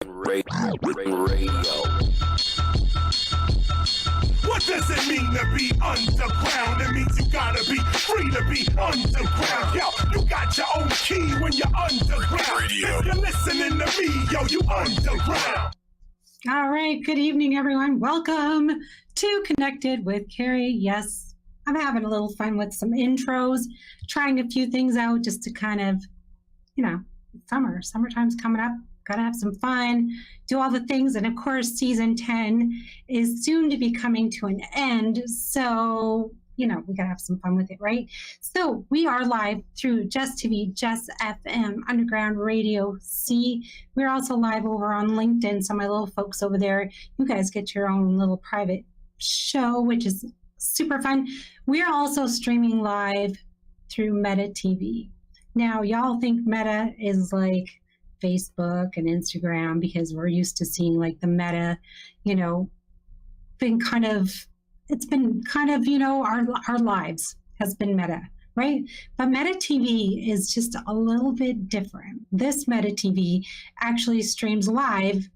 Radio. What does it mean to be underground? It means you gotta be free to be underground. Yo, you got your own key when you're underground. Radio. If you're listening to me, yo, you underground. All right, good evening, everyone. Welcome to Connected with Cari. Yes, I'm having a little fun with some intros, trying a few things out just to kind of, summertime's coming up. Gotta have some fun, do all the things. And of course, season 10 is soon to be coming to an end. So, we gotta have some fun with it, right? So we are live through Jess TV, Jess FM, Underground Radio C. We're also live over on LinkedIn. So my little folks over there, you guys get your own little private show, which is super fun. We're also streaming live through Meta TV. Now, y'all think Meta is like Facebook and Instagram because we're used to seeing like the Meta, it's been kind of, our lives has been Meta, right? But Meta TV is just a little bit different. This Meta TV actually streams live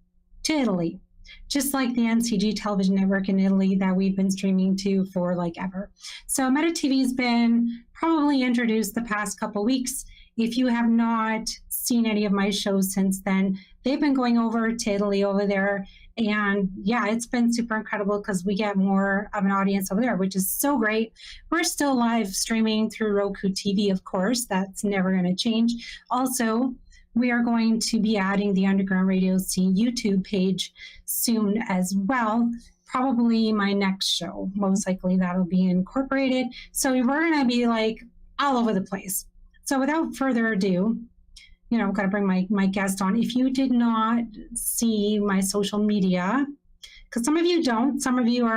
to Italy, just like the NCG television network in Italy that we've been streaming to for like ever. So Meta TV has been probably introduced the past couple weeks. If you have not seen any of my shows since then, they've been going over to Italy over there. And yeah, it's been super incredible because we get more of an audience over there, which is so great. We're still live streaming through Roku TV, of course. That's never going to change. Also, we are going to be adding the Underground Radio C YouTube page soon as well. Probably my next show. Most likely that'll be incorporated. So we're going to be like all over the place. So without further ado, I've got to bring my guest on. If you did not see my social media, because some of you don't, some of you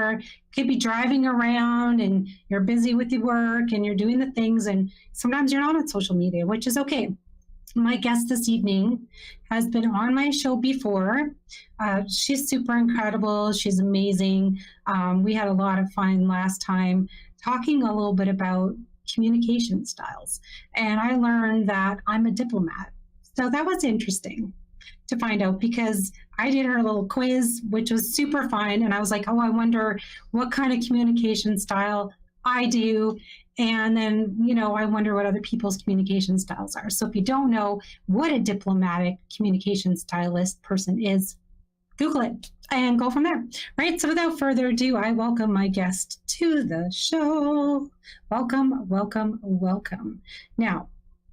could be driving around and you're busy with your work and you're doing the things, and sometimes you're not on social media, which is okay. My guest this evening has been on my show before. She's super incredible. She's amazing. We had a lot of fun last time talking a little bit about communication styles. And I learned that I'm a diplomat. So that was interesting to find out because I did her little quiz, which was super fun. And I was like, I wonder what kind of communication style I do. And then, I wonder what other people's communication styles are. So if you don't know what a diplomatic communication stylist person is, Google it and go from there, right? So without further ado, I welcome my guest to the show. Welcome, welcome, welcome. Now,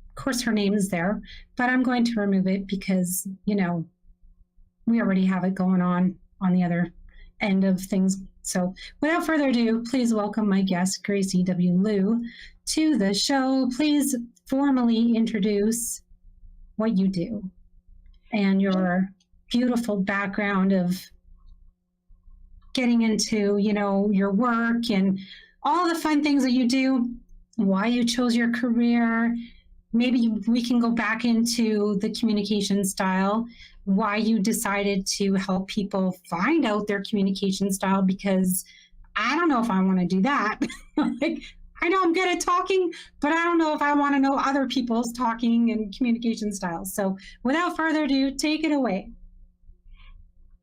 of course, her name is there, but I'm going to remove it because, we already have it going on the other end of things. So without further ado, please welcome my guest, Gracie W. Liu, to the show. Please formally introduce what you do and your beautiful background of getting into, your work and all the fun things that you do, why you chose your career. Maybe we can go back into the communication style, why you decided to help people find out their communication style, because I don't know if I want to do that. I know I'm good at talking, but I don't know if I want to know other people's talking and communication styles. So without further ado, take it away.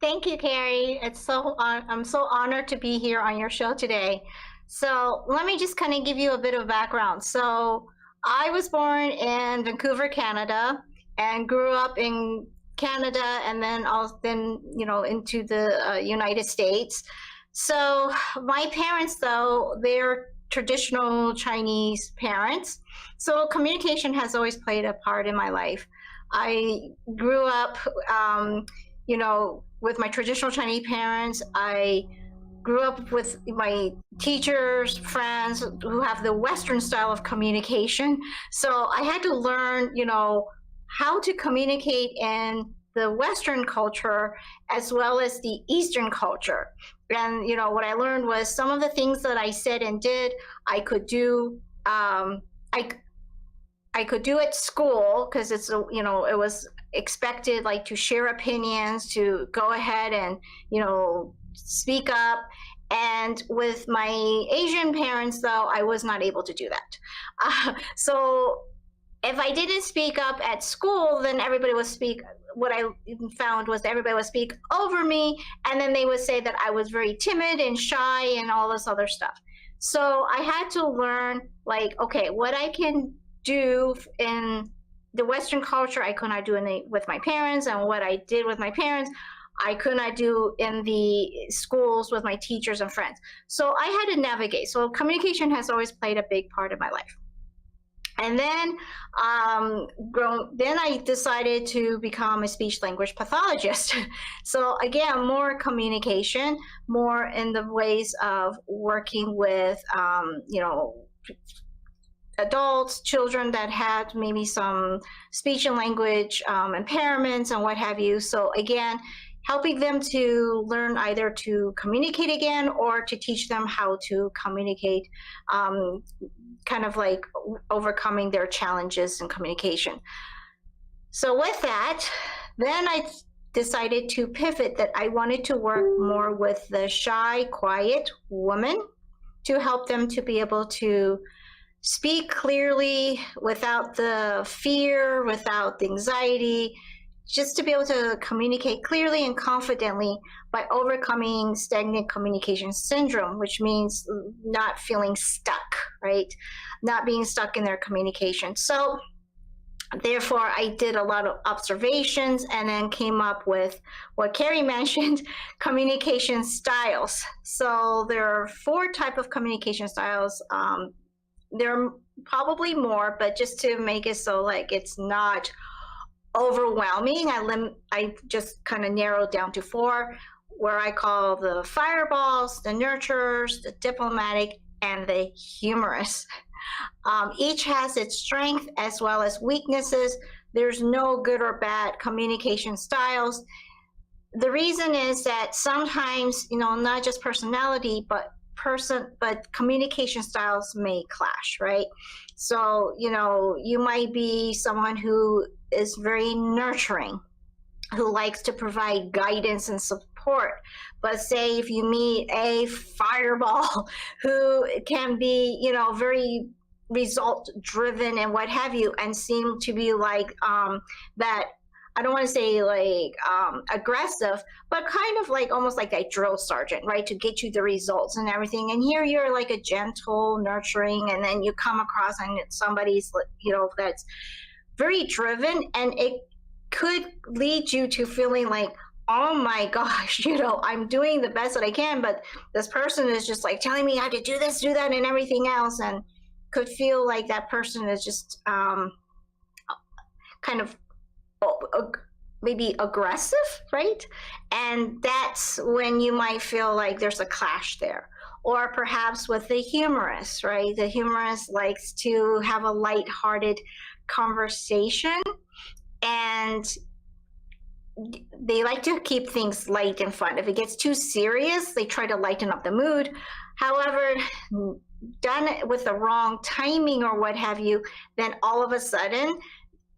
Thank you, Cari. I'm so honored to be here on your show today. So let me just kind of give you a bit of background. So I was born in Vancouver, Canada, and grew up in Canada, and then into the United States. So my parents, though, they're traditional Chinese parents. So communication has always played a part in my life. I grew up, with my traditional Chinese parents. I grew up with my teachers, friends who have the Western style of communication. So I had to learn, how to communicate in the Western culture as well as the Eastern culture. And, what I learned was some of the things that I said and did, I could do, I could do at school because it was expected to share opinions, to go ahead and, speak up. And with my Asian parents, though, I was not able to do that. if I didn't speak up at school, then everybody would speak. What I found was everybody would speak over me, and then they would say that I was very timid and shy and all this other stuff. So I had to learn, like, okay, what I can do in the Western culture, I could not do with my parents, and what I did with my parents, I could not do in the schools with my teachers and friends. So I had to navigate. So communication has always played a big part of my life. And then, then I decided to become a speech language pathologist. So again, more communication, more in the ways of working with, adults, children that had maybe some speech and language impairments and what have you. So again, helping them to learn either to communicate again or to teach them how to communicate, kind of like overcoming their challenges in communication. So with that, then I decided to pivot that I wanted to work more with the shy, quiet woman to help them to be able to speak clearly without the fear, without the anxiety, just to be able to communicate clearly and confidently by overcoming stagnant communication syndrome, which means not feeling stuck, right? Not being stuck in their communication. So therefore, I did a lot of observations and then came up with what Cari mentioned, communication styles. So there are 4 types of communication styles. There are probably more, but just to make it so like it's not overwhelming, I just kind of narrowed down to 4, where I call the fireballs, the nurturers, the diplomatic, and the humorous. Each has its strength as well as weaknesses. There's no good or bad communication styles. The reason is that sometimes, not just personality, but communication styles may clash, right? So, you might be someone who is very nurturing, who likes to provide guidance and support. But say if you meet a fireball who can be, very result driven and what have you, and seem to be like that, I don't want to say like aggressive, but kind of like almost like a drill sergeant, right? To get you the results and everything. And here you're like a gentle, nurturing, and then you come across and somebody's, that's very driven, and it could lead you to feeling like, oh my gosh, I'm doing the best that I can, but this person is just like telling me how to do this, do that, and everything else, and could feel like that person is just kind of maybe aggressive, right? And that's when you might feel like there's a clash there. Or perhaps with the humorous, right? The humorous likes to have a lighthearted conversation, and they like to keep things light and fun. If it gets too serious, they try to lighten up the mood. However, done with the wrong timing or what have you, then all of a sudden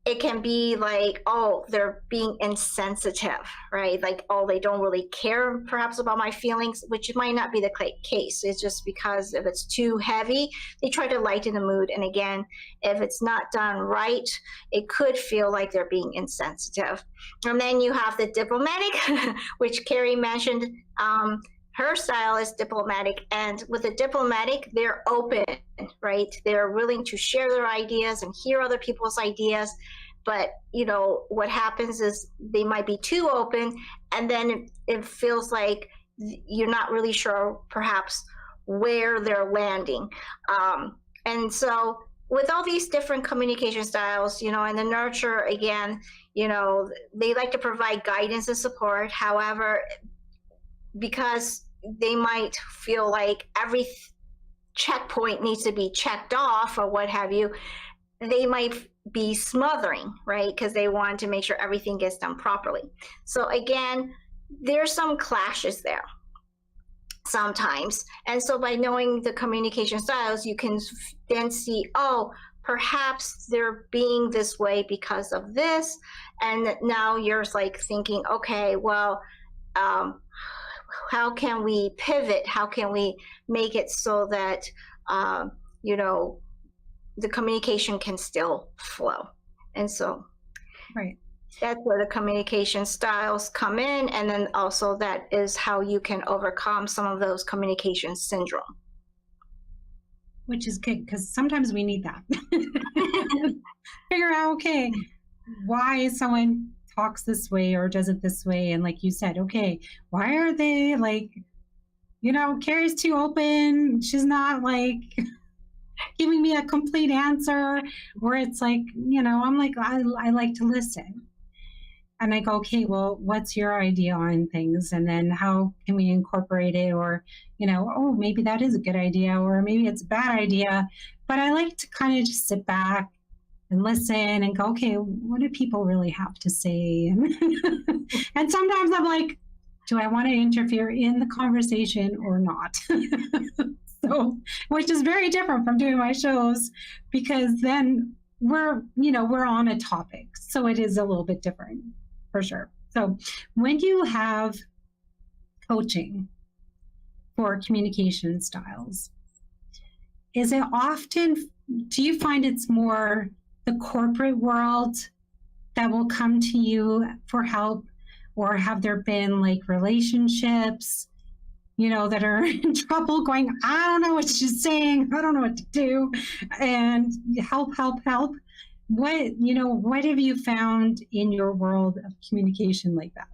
it can be like, oh, they're being insensitive, right? Like, oh, they don't really care perhaps about my feelings, which might not be the case. It's just because if it's too heavy, they try to lighten the mood. And again, if it's not done right, it could feel like they're being insensitive. And then you have the diplomatic, which Cari mentioned. Her style is diplomatic, and with the diplomatic, they're open, right? They're willing to share their ideas and hear other people's ideas. But, what happens is they might be too open, and then it feels like you're not really sure perhaps where they're landing. And so with all these different communication styles, and the nurture, again, they like to provide guidance and support. However, because they might feel like every checkpoint needs to be checked off or what have you, they might be smothering, right? Because they want to make sure everything gets done properly. So again, there's some clashes there sometimes. And so by knowing the communication styles, you can then see, oh, perhaps they're being this way because of this. And now you're like thinking, okay, well, how can we pivot? How can we make it so that, the communication can still flow. And so Right. that's where the communication styles come in. And then also that is how you can overcome some of those communication syndrome. Which is good, because sometimes we need that. Figure out, okay, why someone talks this way or does it this way. And like you said, okay, why are they like, Cari's too open. She's not like giving me a complete answer. Or it's like, I'm like, I like to listen. And I go, okay, well, what's your idea on things? And then how can we incorporate it? Or, oh, maybe that is a good idea, or maybe it's a bad idea. But I like to kind of just sit back and listen and go, okay, what do people really have to say? And sometimes I'm like, do I want to interfere in the conversation or not? So, which is very different from doing my shows, because then we're on a topic. So it is a little bit different. For sure. So when you have coaching for communication styles, is it often, do you find it's more the corporate world that will come to you for help? Or have there been like relationships, that are in trouble going, I don't know what she's saying, I don't know what to do, and help. What have you found in your world of communication like that?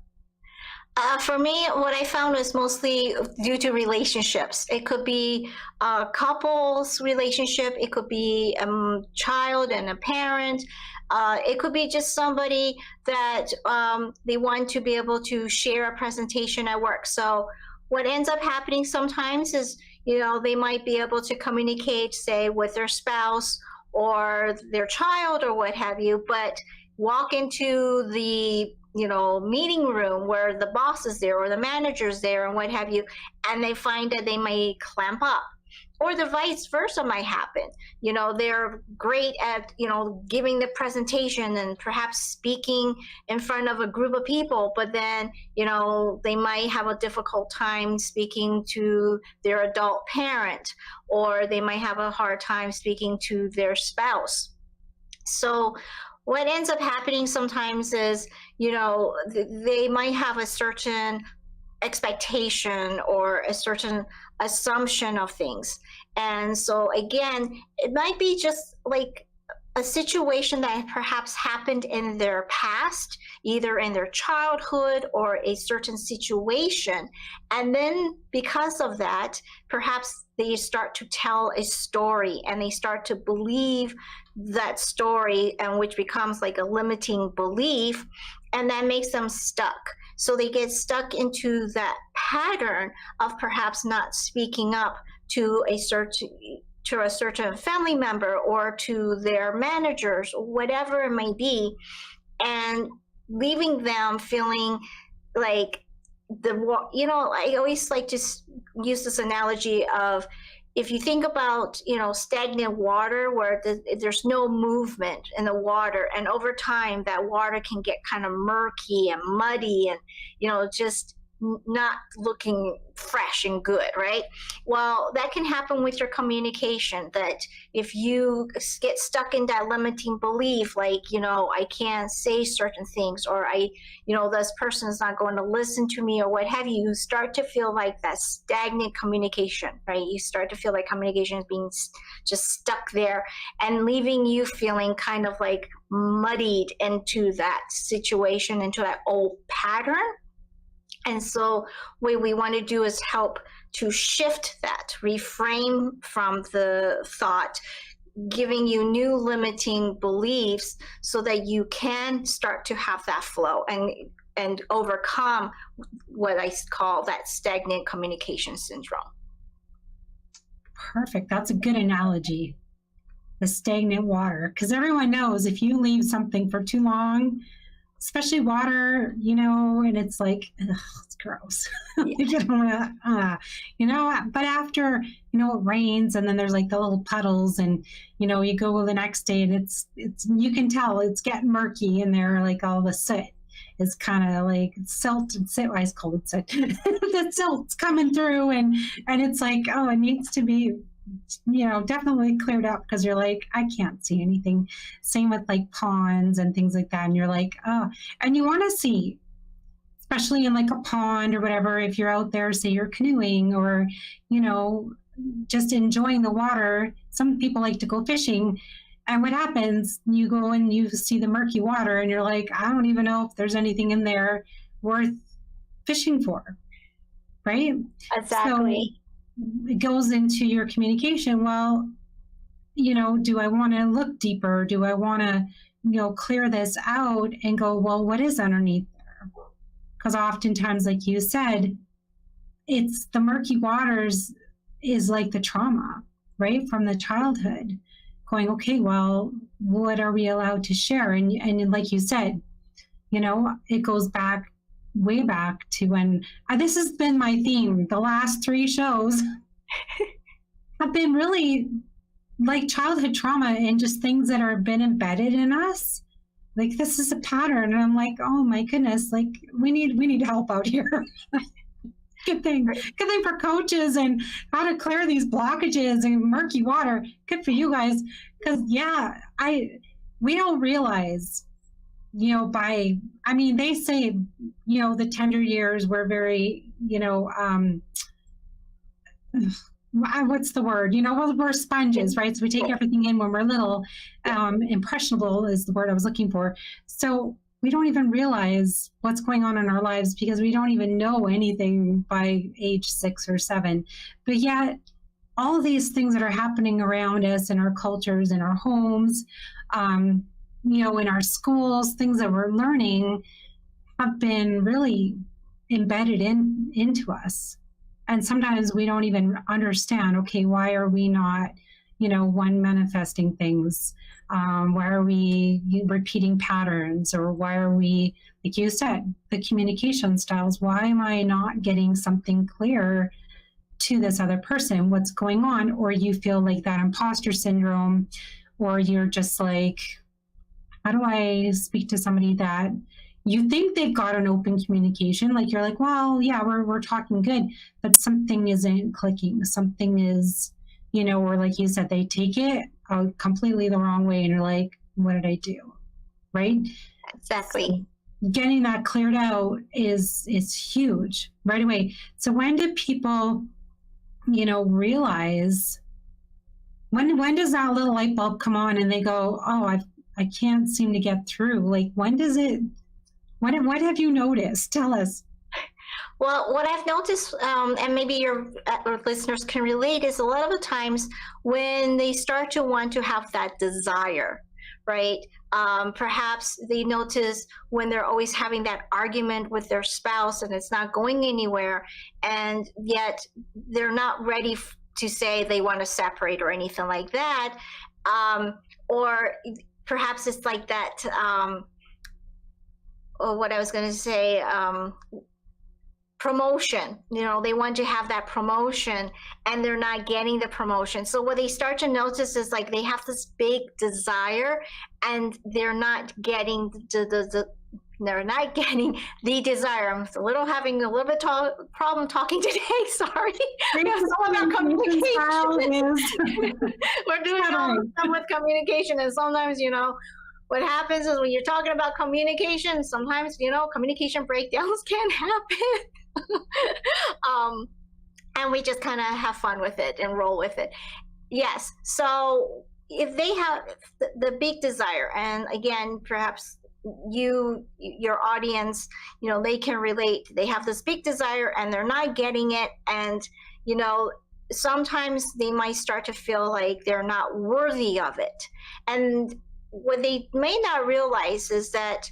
For me, what I found was mostly due to relationships. It could be a couple's relationship. It could be a child and a parent. It could be just somebody that they want to be able to share a presentation at work. So what ends up happening sometimes is, they might be able to communicate, say, with their spouse or their child or what have you, but walk into the meeting room where the boss is there or the manager's there and what have you, and they find that they may clamp up. Or the vice versa might happen. They're great at, giving the presentation and perhaps speaking in front of a group of people, but then, they might have a difficult time speaking to their adult parent, or they might have a hard time speaking to their spouse. So what ends up happening sometimes is, they might have a certain expectation or a certain assumption of things. And so again, it might be just like a situation that perhaps happened in their past, either in their childhood or a certain situation. And then because of that, perhaps they start to tell a story and they start to believe that story, and which becomes like a limiting belief, and that makes them stuck. So they get stuck into that pattern of perhaps not speaking up to a certain family member or to their managers, or whatever it may be, and leaving them feeling like I always like to use this analogy of, if you think about, stagnant water where there's no movement in the water, and over time that water can get kind of murky and muddy and, just not looking fresh and good, right? Well, that can happen with your communication, that if you get stuck in that limiting belief, like, I can't say certain things, or this person is not going to listen to me, or what have you, you start to feel like that stagnant communication, right? You start to feel like communication is being just stuck there and leaving you feeling kind of like muddied into that situation, into that old pattern. And so what we want to do is help to shift that, reframe from the thought, giving you new limiting beliefs so that you can start to have that flow and overcome what I call that stagnant communication syndrome. Perfect. That's a good analogy. The stagnant water, because everyone knows if you leave something for too long, especially water, and it's like, ugh, it's gross. But after, it rains and then there's like the little puddles and, you go the next day and it's, you can tell it's getting murky in there, like all the soot is kind of like silt and soot. I call it soot. The silt's coming through and it's like, oh, it needs to be definitely cleared up because you're like, I can't see anything. Same with like ponds and things like that. And you're like, oh, and you want to see, especially in like a pond or whatever, if you're out there, say you're canoeing or, just enjoying the water. Some people like to go fishing. And what happens? You go and you see the murky water and you're like, I don't even know if there's anything in there worth fishing for. Right? Exactly. So it goes into your communication. Well, do I want to look deeper? Do I want to, clear this out and go, well, what is underneath there? Because oftentimes, like you said, it's the murky waters is like the trauma, right? From the childhood going, okay, well, what are we allowed to share? And like you said, it goes back way back to when this has been my theme. The last 3 shows have been really like childhood trauma and just things that are been embedded in us. Like this is a pattern. And I'm like, oh my goodness, like we need help out here. Good thing for coaches and how to clear these blockages and murky water. Good for you guys. Because we don't realize, they say, the tender years were very, what's the word? We're sponges, right? So we take everything in when we're little. Impressionable is the word I was looking for. So we don't even realize what's going on in our lives because we don't even know anything by age 6 or 7. But yet, all of these things that are happening around us in our cultures, in our homes, in our schools, things that we're learning have been really embedded into us. And sometimes we don't even understand, okay, why are we not, manifesting things? Why are we repeating patterns? Or why are we, like you said, the communication styles? Why am I not getting something clear to this other person? What's going on? Or you feel like that imposter syndrome, or you're just like, how do I speak to somebody that you think they've got an open communication? Like you're like, well, yeah, we're talking good, but something isn't clicking. Something is, or like you said, they take it completely the wrong way, and you're like, what did I do? Right? Exactly. So getting that cleared out is huge right away. So when do people, realize? When does that little light bulb come on and they go, oh, I can't seem to get through? Like when does it? What have you noticed? Tell us. Well, what I've noticed, and maybe your listeners can relate, is a lot of the times when they start to want to have that desire, right? Perhaps they notice when they're always having that argument with their spouse and it's not going anywhere, and yet they're not ready to say they want to separate or anything like that. Or perhaps it's like that, what I was going to say, promotion. They want to have that promotion and they're not getting the promotion. So what they start to notice is like they have this big desire and they're not getting they're not getting the desire. I'm having a little bit problem talking today. Sorry. It's all about communication. We're doing all stuff with communication, and sometimes what happens is when you're talking about communication, sometimes communication breakdowns can happen. And we just kind of have fun with it and roll with it. Yes. So if they have the big desire, and again, perhaps your audience, they can relate. They have this big desire and they're not getting it. And, sometimes they might start to feel like they're not worthy of it. And what they may not realize is that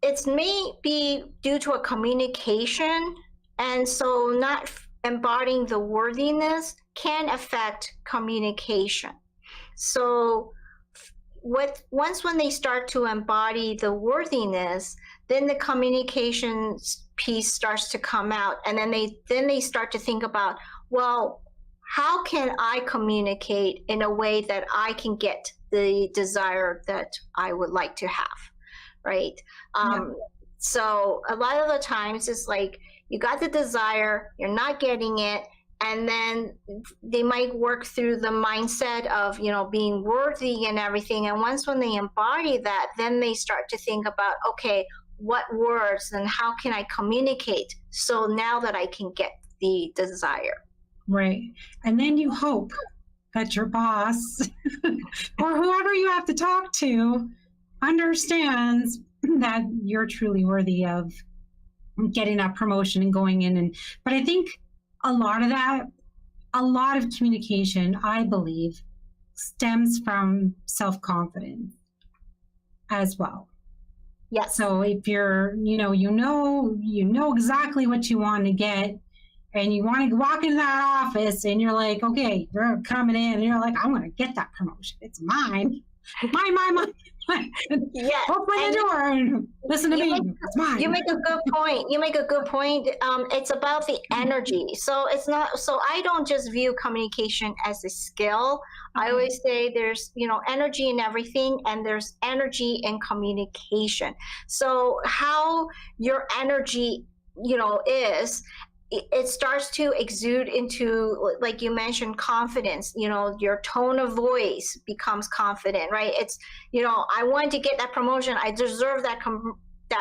it may be due to a communication, and so not embodying the worthiness can affect communication. So once when they start to embody the worthiness, then the communication piece starts to come out, and then they start to think about, well, how can I communicate in a way that I can get the desire that I would like to have, right? So a lot of the times it's like you got the desire, you're not getting it, and then they might work through the mindset of, you know, being worthy and everything. And once when they embody that, then they start to think about, okay, what words and how can I communicate so now that I can get the desire. Right. And then you hope that your boss or whoever you have to talk to understands that you're truly worthy of getting that promotion and going in. But I think a lot of communication, I believe, stems from self-confidence as well. Yes. So if you're, you know exactly what you want to get, and you want to walk into that office and you're like, okay, you're coming in and you're like, I'm going to get that promotion. It's mine. Mine. Yeah. Open the door and listen to me. It's mine. You make a good point. It's about the energy. So it's not, so I don't just view communication as a skill. I always say there's, you know, energy in everything, and there's energy in communication. So how your energy, you know, is, it starts to exude into, like you mentioned, confidence. You know, your tone of voice becomes confident, right? It's, you know, I want to get that promotion. I deserve that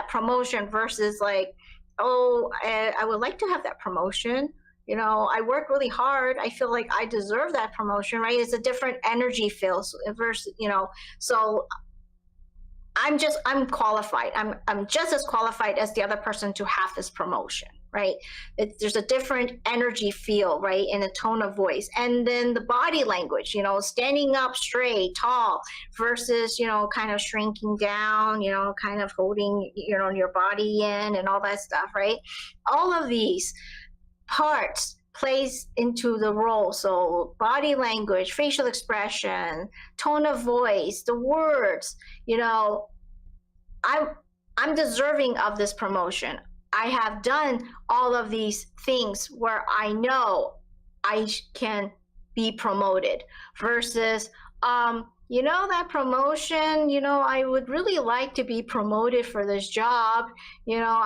promotion versus like, oh, I would like to have that promotion. You know, I work really hard. I feel like I deserve that promotion, right? It's a different energy feel versus, you know, so I'm qualified. I'm just as qualified as the other person to have this promotion, right? There's a different energy feel, right, in the tone of voice. And then the body language, you know, standing up straight, tall, versus, you know, kind of shrinking down, you know, kind of holding, you know, your body in and all that stuff, right? All of these parts plays into the role. So body language, facial expression, tone of voice, the words, you know, I'm deserving of this promotion. I have done all of these things where I know I can be promoted versus, you know, that promotion, you know, I would really like to be promoted for this job. You know,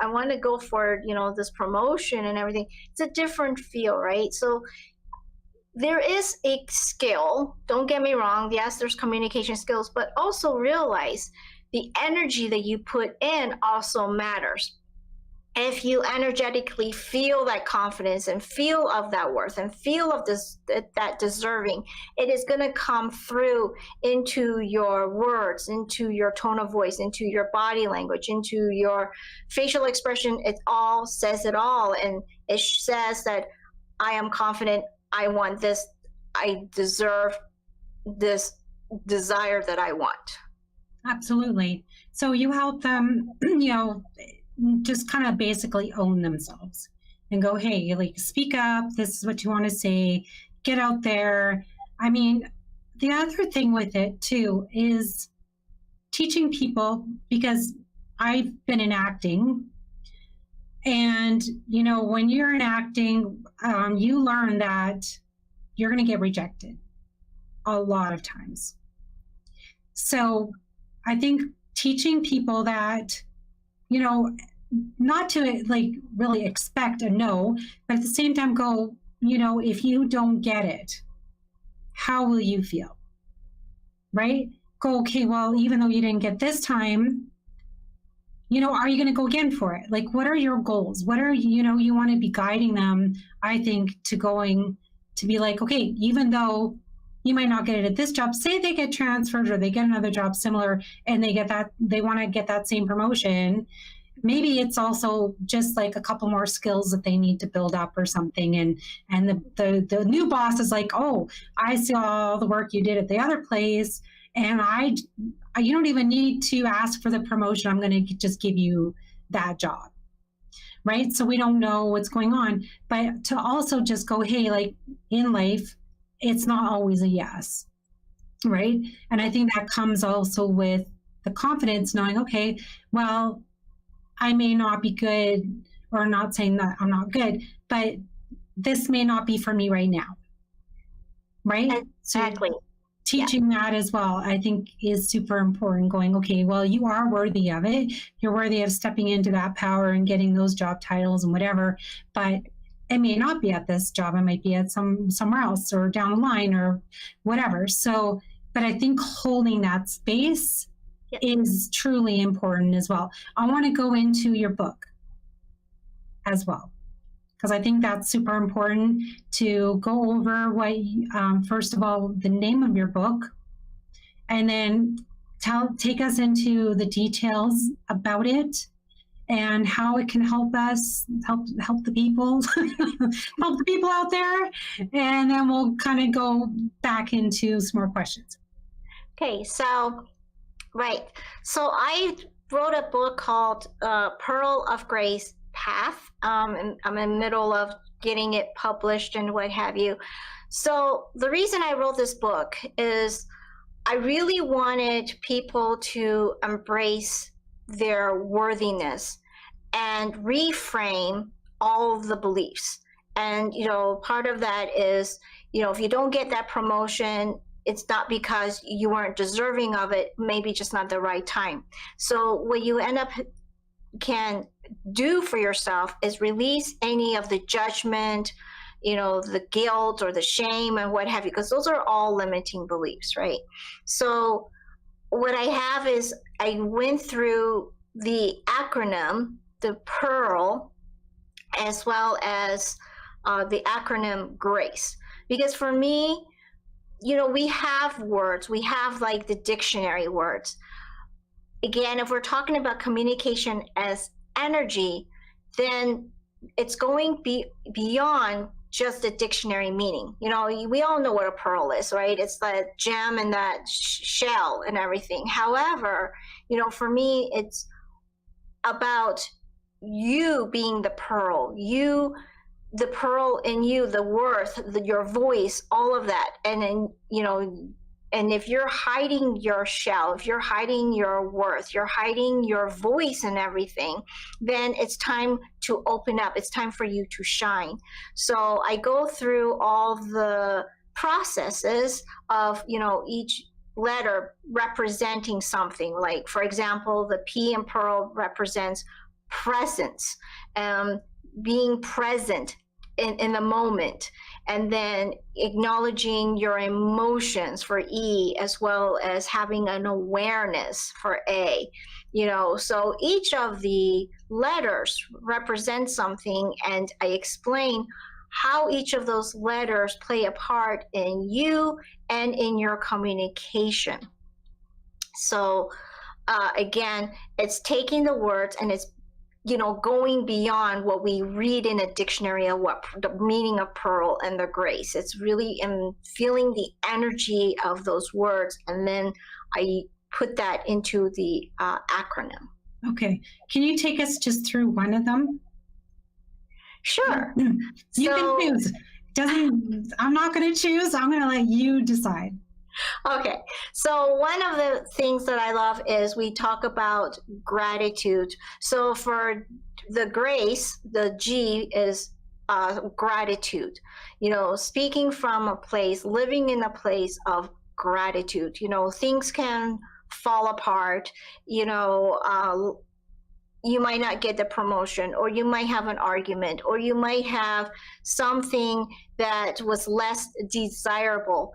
I want to go for, you know, this promotion and everything. It's a different feel, right? So there is a skill, don't get me wrong. Yes, there's communication skills, but also realize the energy that you put in also matters. If you energetically feel that confidence and feel of that worth and feel of this, that deserving, it is going to come through into your words, into your tone of voice, into your body language, into your facial expression. It all says it all. And it says that I am confident, I want this, I deserve this desire that I want. Absolutely. So you help them, you know, just kind of basically own themselves and go, hey, like, speak up. This is what you want to say. Get out there. I mean, the other thing with it too is teaching people, because I've been in acting, and, you know, when you're in acting, you learn that you're going to get rejected a lot of times. So I think teaching people that, you know, not to like really expect a no, but at the same time go, you know, if you don't get it, how will you feel? Right? Go, okay, well, even though you didn't get this time, you know, are you going to go again for it? Like, what are your goals? What are, you know, you want to be guiding them, I think, to going to be like, okay, even though you might not get it at this job, say they get transferred or they get another job similar and they get that, they want to get that same promotion. Maybe it's also just like a couple more skills that they need to build up or something. And the new boss is like, oh, I saw all the work you did at the other place, and you don't even need to ask for the promotion. I'm going to just give you that job. Right? So we don't know what's going on. But to also just go, hey, like in life, it's not always a yes. Right? And I think that comes also with the confidence, knowing, okay, well, I may not be good, or not saying that I'm not good, but this may not be for me right now. Right? Exactly. So teaching that as well, I think, is super important. Going, okay, well, you are worthy of it. You're worthy of stepping into that power and getting those job titles and whatever. But it may not be at this job. It might be at somewhere else or down the line or whatever. So, but I think holding that space is truly important as well. I want to go into your book as well, because I think that's super important to go over what, first of all, the name of your book, and then take us into the details about it and how it can help us, help the people, help the people out there. And then we'll kind of go back into some more questions. Okay, so, right. So I wrote a book called Pearl of Grace Path. And I'm in the middle of getting it published and what have you. So the reason I wrote this book is I really wanted people to embrace their worthiness and reframe all of the beliefs. And, part of that is, if you don't get that promotion, it's not because you weren't deserving of it, maybe just not the right time. So what you end up can do for yourself is release any of the judgment, the guilt or the shame and what have you, because those are all limiting beliefs, right? So what I have is I went through the acronym, the PEARL, as well as the acronym GRACE. Because for me, we have words, we have like the dictionary words. Again, if we're talking about communication as energy, then it's going beyond just the dictionary meaning. We all know what a pearl is, right? It's that gem and that shell and everything. However, for me, it's about you being the pearl, the pearl in you, the worth, your voice, all of that. And then, and if you're hiding your shell, if you're hiding your worth, you're hiding your voice and everything, then it's time to open up. It's time for you to shine. So I go through all the processes of, each letter representing something. Like, for example, the P in Pearl represents presence, being present in the moment, and then acknowledging your emotions for E, as well as having an awareness for A. So each of the letters represents something, and I explain how each of those letters play a part in you and in your communication. So again, it's taking the words and it's going beyond what we read in a dictionary of what the meaning of pearl and the grace. It's really feeling the energy of those words, and then I put that into the acronym. Okay. Can you take us just through one of them? Sure. You can choose. I'm not going to choose. I'm going to let you decide. Okay, so one of the things that I love is we talk about gratitude. So for the grace, the G is gratitude. Speaking from a place, living in a place of gratitude. Things can fall apart. You might not get the promotion, or you might have an argument, or you might have something that was less desirable.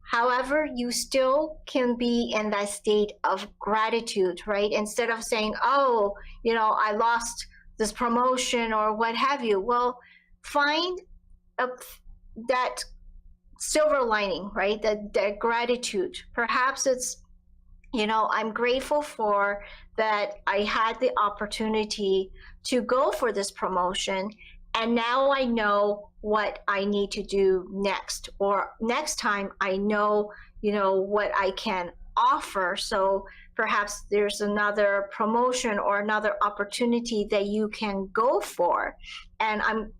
However, you still can be in that state of gratitude, right? Instead of saying, oh, I lost this promotion or what have you. Well, find that silver lining, right? That gratitude. Perhaps it's, I'm grateful for that I had the opportunity to go for this promotion. And now I know what I need to do next, or next time I know, what I can offer. So perhaps there's another promotion or another opportunity that you can go for. And I'm,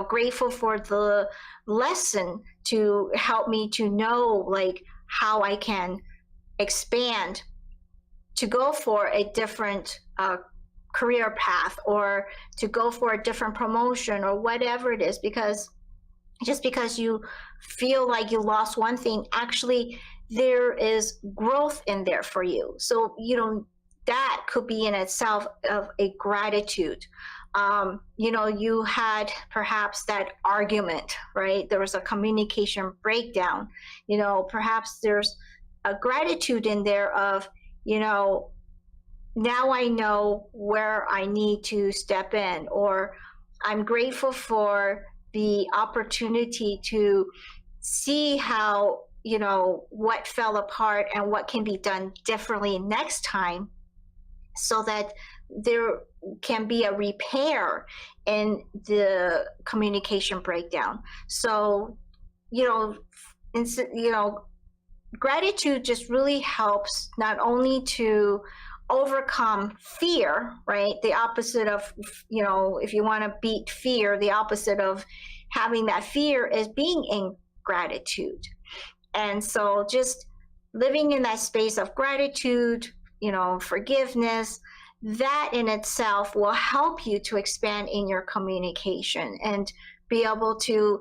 grateful for the lesson to help me to know like how I can expand to go for a different career path, or to go for a different promotion, or whatever it is. Because just because you feel like you lost one thing, actually there is growth in there for you. So that could be in itself of a gratitude. You had perhaps that argument, right? There was a communication breakdown. Perhaps there's a gratitude in there of, now I know where I need to step in, or I'm grateful for the opportunity to see how, what fell apart and what can be done differently next time, so that there can be a repair in the communication breakdown. So, gratitude just really helps not only to overcome fear, right? The opposite of, if you want to beat fear, the opposite of having that fear is being in gratitude. And so just living in that space of gratitude, forgiveness, that in itself will help you to expand in your communication and be able to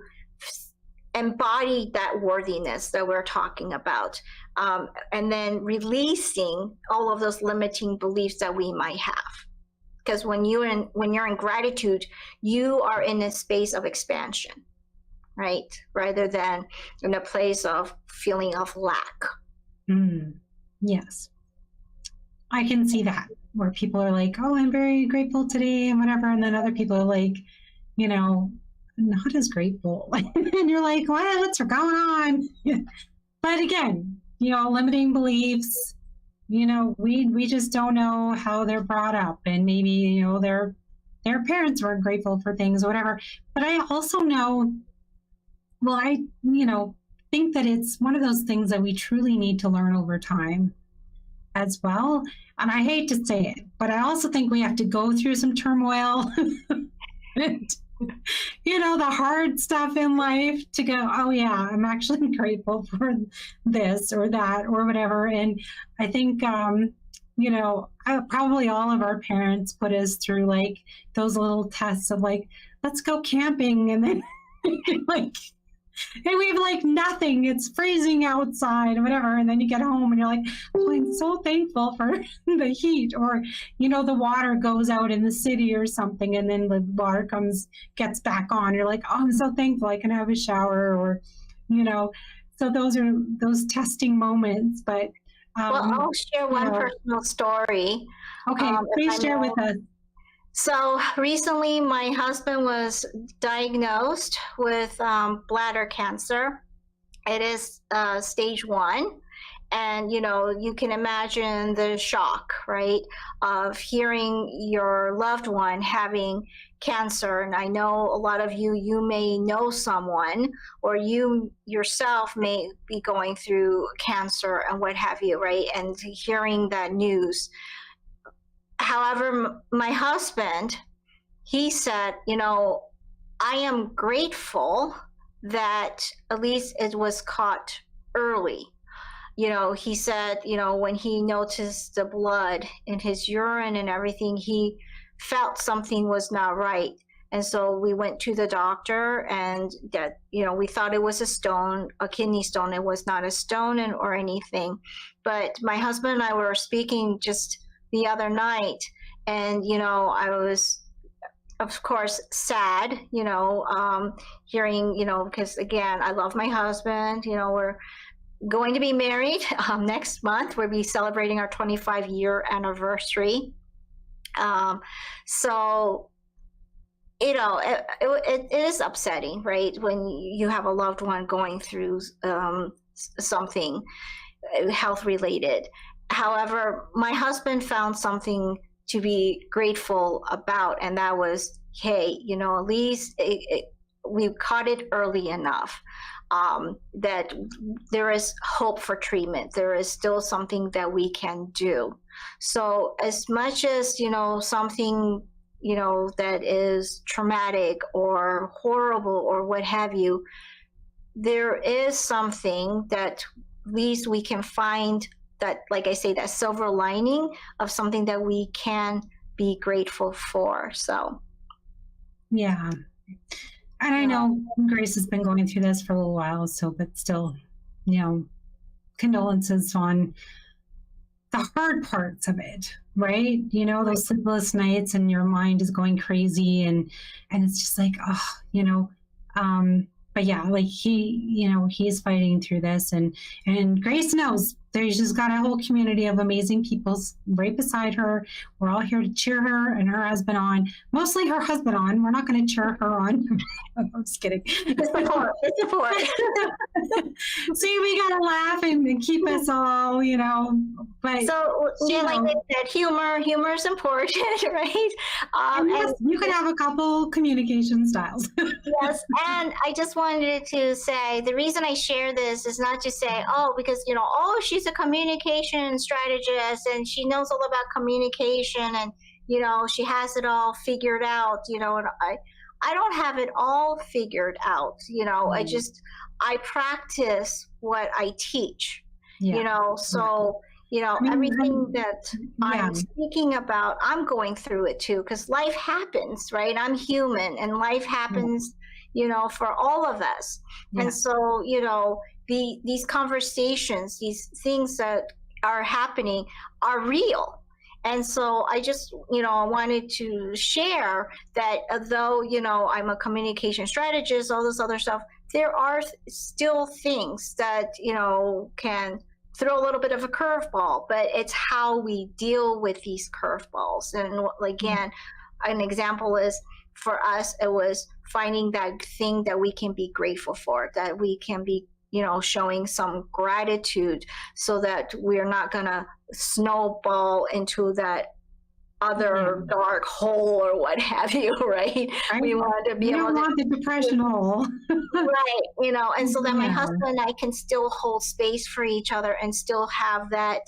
embody that worthiness that we're talking about, and then releasing all of those limiting beliefs that we might have. Because when you're in gratitude, you are in a space of expansion, right? Rather than in a place of feeling of lack. Yes. I can see that, where people are like, oh, I'm very grateful today and whatever. And then other people are like, not as grateful. And you're like, what's going on? But again, limiting beliefs, we just don't know how they're brought up. And maybe, their parents weren't grateful for things or whatever. But I also know, I think that it's one of those things that we truly need to learn over time as well. And I hate to say it, but I also think we have to go through some turmoil and, the hard stuff in life to go, oh yeah, I'm actually grateful for this or that or whatever. And I think, probably all of our parents put us through like those little tests of like, let's go camping. And then like, and we have like nothing, it's freezing outside or whatever, and then you get home and you're like, oh, I'm so thankful for the heat, or the water goes out in the city or something, and then the water gets back on, you're like, oh, I'm so thankful I can have a shower, or so those are those testing moments. But I'll share one personal story. Okay, please share with us. So recently, my husband was diagnosed with bladder cancer. It is stage 1. And, you can imagine the shock, right, of hearing your loved one having cancer. And I know a lot of you may know someone, or you yourself may be going through cancer and what have you, right? And hearing that news. However, my husband, he said, I am grateful that at least it was caught early. He said, when he noticed the blood in his urine and everything, he felt something was not right. And so we went to the doctor, and that, we thought it was a stone, a kidney stone. It was not a stone or anything. But my husband and I were speaking just the other night, and I was, of course, sad, hearing, because again, I love my husband. We're going to be married next month. We'll be celebrating our 25-year anniversary. So it is upsetting, right, when you have a loved one going through something health related. However, my husband found something to be grateful about, and that was, hey, at least we caught it early enough, that there is hope for treatment. There is still something that we can do. So as much as, something, that is traumatic or horrible or what have you, there is something that at least we can find, that, like I say, that silver lining of something that we can be grateful for. So, yeah. And I know Grace has been going through this for a little while, but still, condolences on the hard parts of it, right? You know, those sleepless nights and your mind is going crazy, and it's just like, oh, you know, but yeah, like he's fighting through this, and Grace knows there's just got a whole community of amazing people right beside her. We're all here to cheer her and her husband on, mostly her husband on. We're not going to cheer her on. I'm just kidding. It's support. See, we got to laugh and keep us all, you know, but so yeah, like I said, humor is important, right? And yes, you can have a couple communication styles. Yes, and I just wanted to say the reason I share this is not to say, oh, because she's a communication strategist and she knows all about communication, and she has it all figured out. And I don't have it all figured out. I practice what I teach. So everything that I'm speaking about, I'm going through it too, because life happens, right? I'm human, and life happens, for all of us. And so, these conversations, these things that are happening are real. And so I just, I wanted to share that although, I'm a communication strategist, all this other stuff, there are still things that, can throw a little bit of a curveball, but it's how we deal with these curveballs. And again, an example is, for us, it was finding that thing that we can be grateful for, that we can be, showing some gratitude, so that we're not going to snowball into that other dark hole or what have you, right? We want to be able to want the depression hole. Right, and so that my husband and I can still hold space for each other and still have that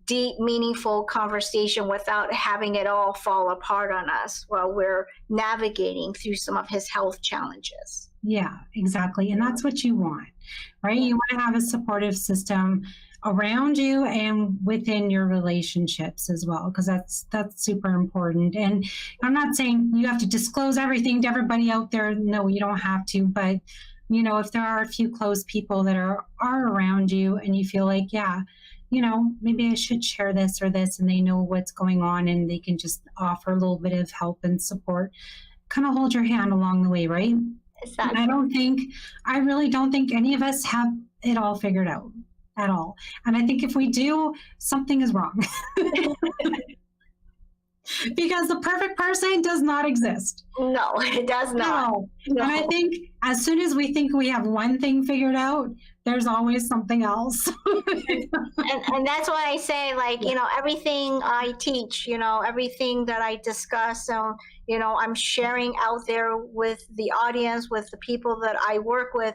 deep, meaningful conversation without having it all fall apart on us while we're navigating through some of his health challenges. Yeah, exactly. And that's what you want, right? You want to have a supportive system around you and within your relationships as well, because that's super important. And I'm not saying you have to disclose everything to everybody out there. No, you don't have to. But, if there are a few close people that are around you and you feel like, maybe I should share this or this, and they know what's going on and they can just offer a little bit of help and support, kind of hold your hand along the way, right? Exactly. And I really don't think any of us have it all figured out at all. And I think if we do, something is wrong. Because the perfect person does not exist. No, it does not. No. And I think as soon as we think we have one thing figured out, there's always something else. and that's why I say, everything I teach, everything that I discuss, I'm sharing out there with the audience, with the people that I work with.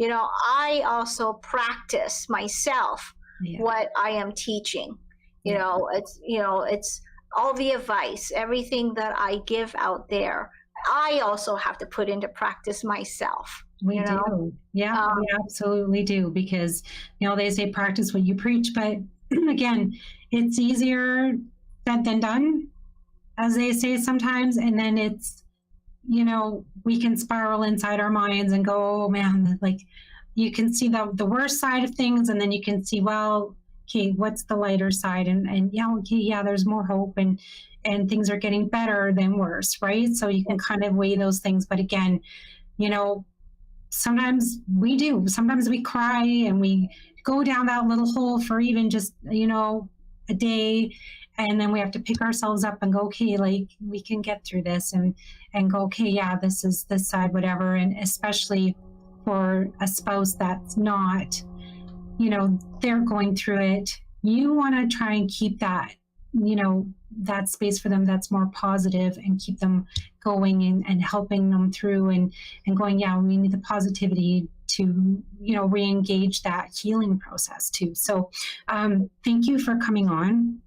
I also practice myself what I am teaching. It's all the advice, everything that I give out there, I also have to put into practice myself. We do. Yeah, we absolutely do. Because, they say practice what you preach. But again, it's easier said than done, as they say sometimes. And then it's, we can spiral inside our minds and go, oh man, like you can see the worst side of things. And then you can see, well, okay, what's the lighter side? And there's more hope and things are getting better than worse, right? So you can kind of weigh those things. But again, sometimes we do. Sometimes we cry and we go down that little hole for even just, a day. And then we have to pick ourselves up and go, okay, like we can get through this and go, okay, yeah, this is this side, whatever. And especially for a spouse that's not, they're going through it. You want to try and keep that, that space for them that's more positive and keep them going and helping them through and going, we need the positivity to, re-engage that healing process too. So thank you for coming on.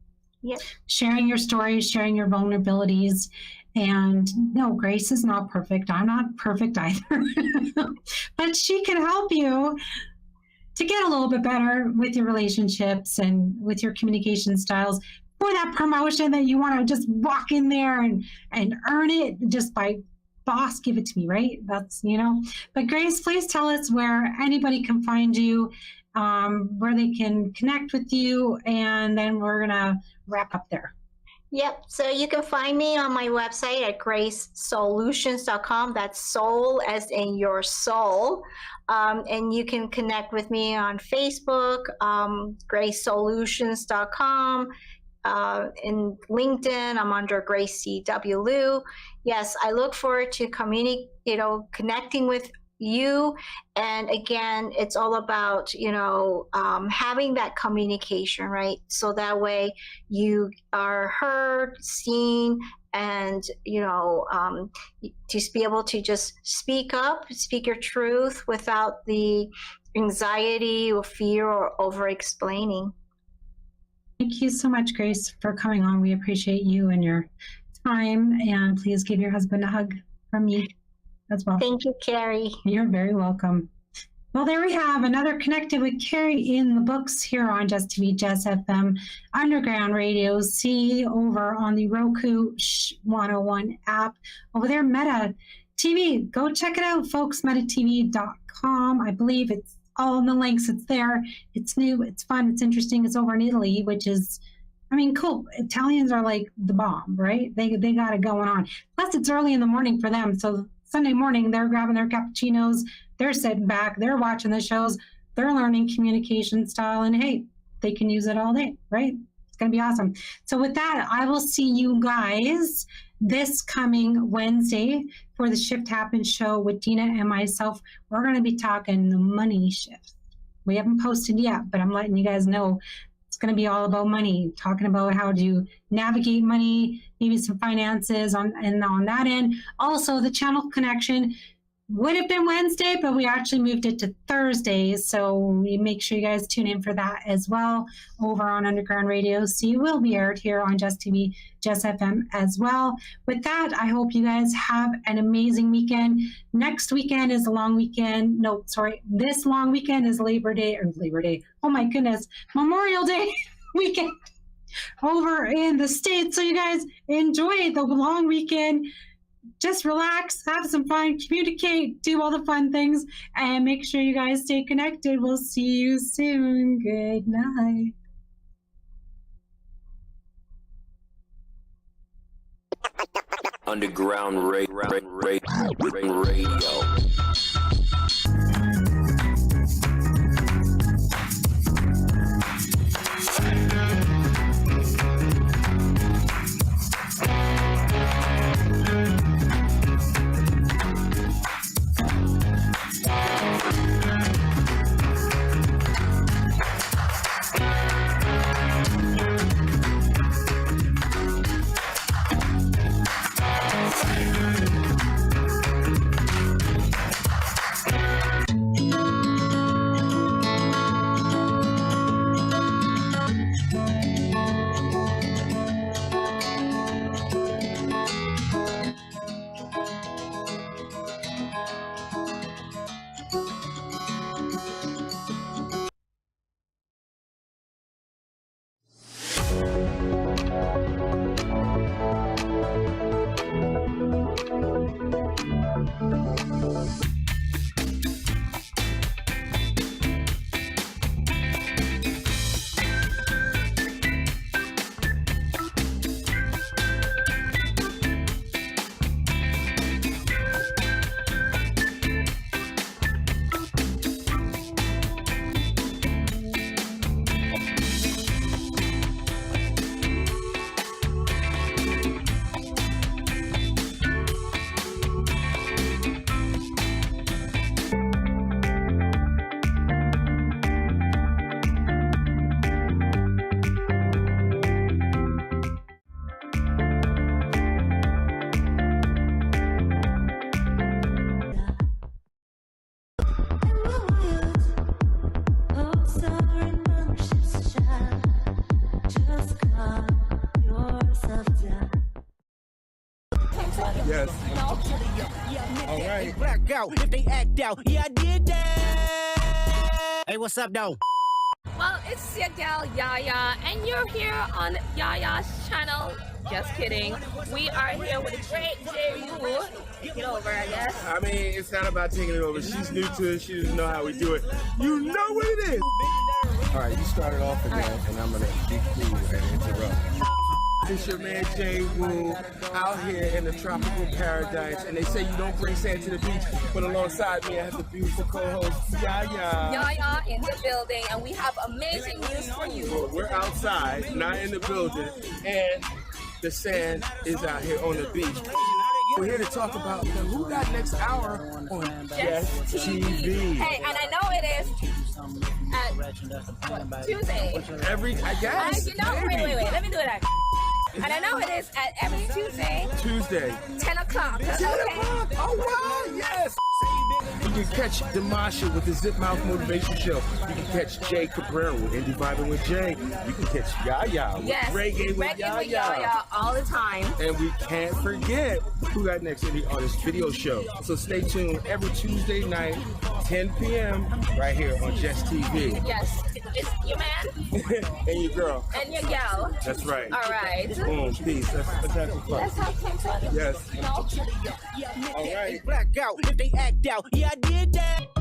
Yep. Sharing your stories, sharing your vulnerabilities. And no, Grace is not perfect. I'm not perfect either. But she can help you to get a little bit better with your relationships and with your communication styles for that promotion that you want to just walk in there and earn it just by boss, give it to me, right? That's, But Grace, please tell us where anybody can find you where they can connect with you, and then we're going to wrap up there. Yep. So you can find me on my website at gracesolutions.com. That's soul as in your soul. And you can connect with me on Facebook, gracesolutions.com. In LinkedIn, I'm under Grace C.W. Liu. Yes, I look forward to connecting with you. And again, it's all about, having that communication, right? So that way you are heard, seen, and, to be able to just speak up, speak your truth without the anxiety or fear or over-explaining. Thank you so much, Grace, for coming on. We appreciate you and your time. And please give your husband a hug from me as well. Thank you, Cari. You're very welcome. Well, there we have another Connected with Cari in the books here on Jess TV, Jess FM, Underground Radio. See over on the Roku 101 app. Over there, Meta TV. Go check it out, folks, metatv.com. I believe it's all in the links. It's there. It's new. It's fun. It's interesting. It's over in Italy, which is, cool. Italians are like the bomb, right? They got it going on. Plus, it's early in the morning for them. So Sunday morning, they're grabbing their cappuccinos. They're sitting back. They're watching the shows. They're learning communication style. And hey, they can use it all day, right? It's going to be awesome. So with that, I will see you guys this coming Wednesday for the Shift Happens show with Dina and myself. We're going to be talking the money shift. We haven't posted yet, but I'm letting you guys know it's going to be all about money, talking about how to navigate money, maybe some finances on that end. Also, the channel connection would have been Wednesday, but we actually moved it to Thursdays. So make sure you guys tune in for that as well over on Underground Radio. So you will be aired here on Jess TV, Jess FM as well. With that, I hope you guys have an amazing weekend. Next weekend is a long weekend. No, sorry. This long weekend is Labor Day. Oh my goodness. Memorial Day weekend over in the States. So you guys enjoy the long weekend. Just relax, have some fun, communicate, do all the fun things, and make sure you guys stay connected. We'll see you soon. Good night. Underground radio. Yes. All right. Black out if they act out. Yeah, I did that. Hey, what's up, though? Well, it's your gal Yaya, and you're here on Yaya's channel. Just kidding. We are here with a great J.U. Get over, I guess. I mean, it's not about taking it over. She's new to it. She doesn't know how we do it. You know what it is. All right, you started off again, and I'm going to be cool and interrupt. It's your man Jay Wu out here in the tropical paradise, and they say you don't bring sand to the beach, but alongside me I have the beautiful co-host Yaya. Yaya in the building, and we have amazing news for you. Well, we're outside, not in the building, and the sand is out here on the beach. We're here to talk about Who Got Next Hour on Jess TV. Hey, and I know it is at what, Tuesday. I guess. You know, wait, let me do it. And I know it is at every Tuesday. 10 o'clock. 10 o'clock. Oh wow, yes. You can catch Demasha with the Zip Mouth Motivation Show. You can catch Jay Cabrera with Indie Vibing with Jay. You can catch Yaya with Reggae with Yaya all the time. And we can't forget Who Got Next Indie Artist video show. So stay tuned every Tuesday night, 10 p.m. right here on Jess TV. Yes, it's your man. And your girl. And your gal. That's right. All right. Boom, peace. Let's have some fun. Let's have some fun. Yes. All right. Black out if they act out. Yeah, I did that.